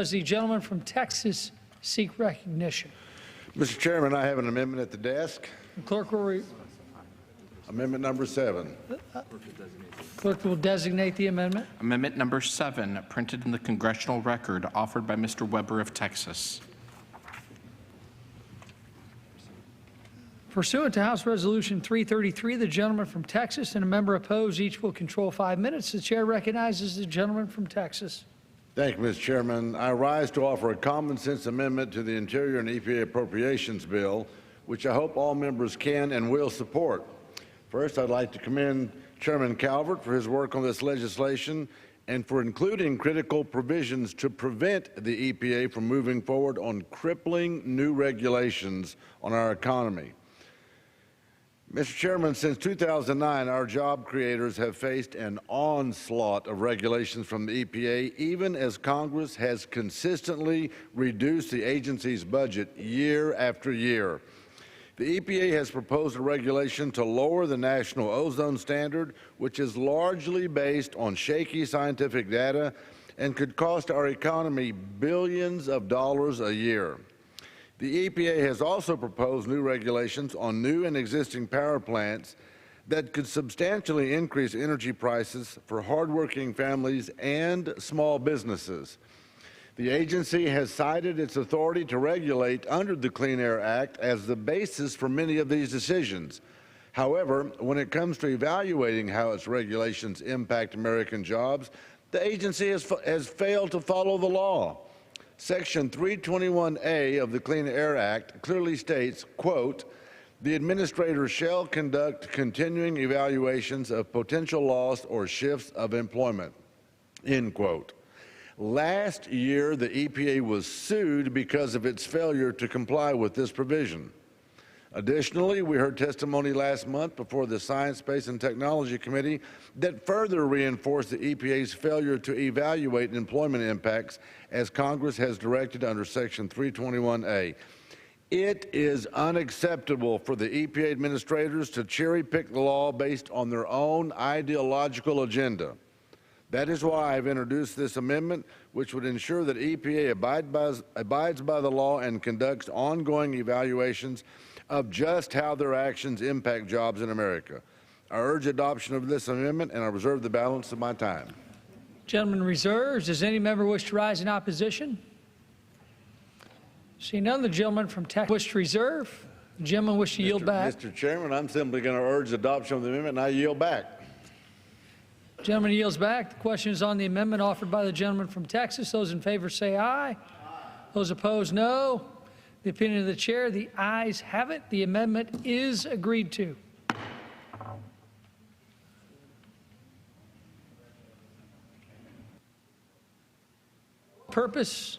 Does the gentleman from Texas seek recognition? Mr. Chairman, I have an amendment at the desk. Clerk will, Amendment number 7. Clerk will designate the amendment. Amendment number 7, printed in the Congressional Record, offered by Mr. Weber of Texas. Pursuant to House Resolution 333, the gentleman from Texas and a member opposed each will control 5 minutes. The chair recognizes the gentleman from Texas. Thank you, Mr. Chairman. I rise to offer a common sense amendment to the Interior and EPA appropriations bill, which I hope all members can and will support. First, I'd like to commend Chairman Calvert for his work on this legislation and for including critical provisions to prevent the EPA from moving forward on crippling new regulations on our economy. Mr. Chairman, since 2009, our job creators have faced an onslaught of regulations from the EPA, even as Congress has consistently reduced the agency's budget year after year. The EPA has proposed a regulation to lower the national ozone standard, which is largely based on shaky scientific data and could cost our economy billions of dollars a year. The EPA has also proposed new regulations on new and existing power plants that could substantially increase energy prices for hardworking families and small businesses. The agency has cited its authority to regulate under the Clean Air Act as the basis for many of these decisions. However, when it comes to evaluating how its regulations impact American jobs, the agency has failed to follow the law. Section 321A of the Clean Air Act clearly states, quote, "The administrator shall conduct continuing evaluations of potential loss or shifts of employment," end quote. Last year, the EPA was sued because of its failure to comply with this provision. Additionally, we heard testimony last month before the Science, Space, and Technology Committee that further reinforced the EPA's failure to evaluate employment impacts as Congress has directed under Section 321A. It is unacceptable for the EPA administrators to cherry-pick the law based on their own ideological agenda. That is why I've introduced this amendment, which would ensure that EPA abides by the law and conducts ongoing evaluations of just how their actions impact jobs in America. I urge adoption of this amendment, and I reserve the balance of my time. Gentleman reserves. Does any member wish to rise in opposition? See none. The gentleman from Texas wish to reserve. The gentleman wish to yield back. Mr. Chairman, I'm simply going to urge adoption of the amendment, and I yield back. The gentleman yields back. The question is on the amendment offered by the gentleman from Texas. Those in favor say aye. Those opposed, no. The opinion of the chair, the ayes have it. The amendment is agreed to. Purpose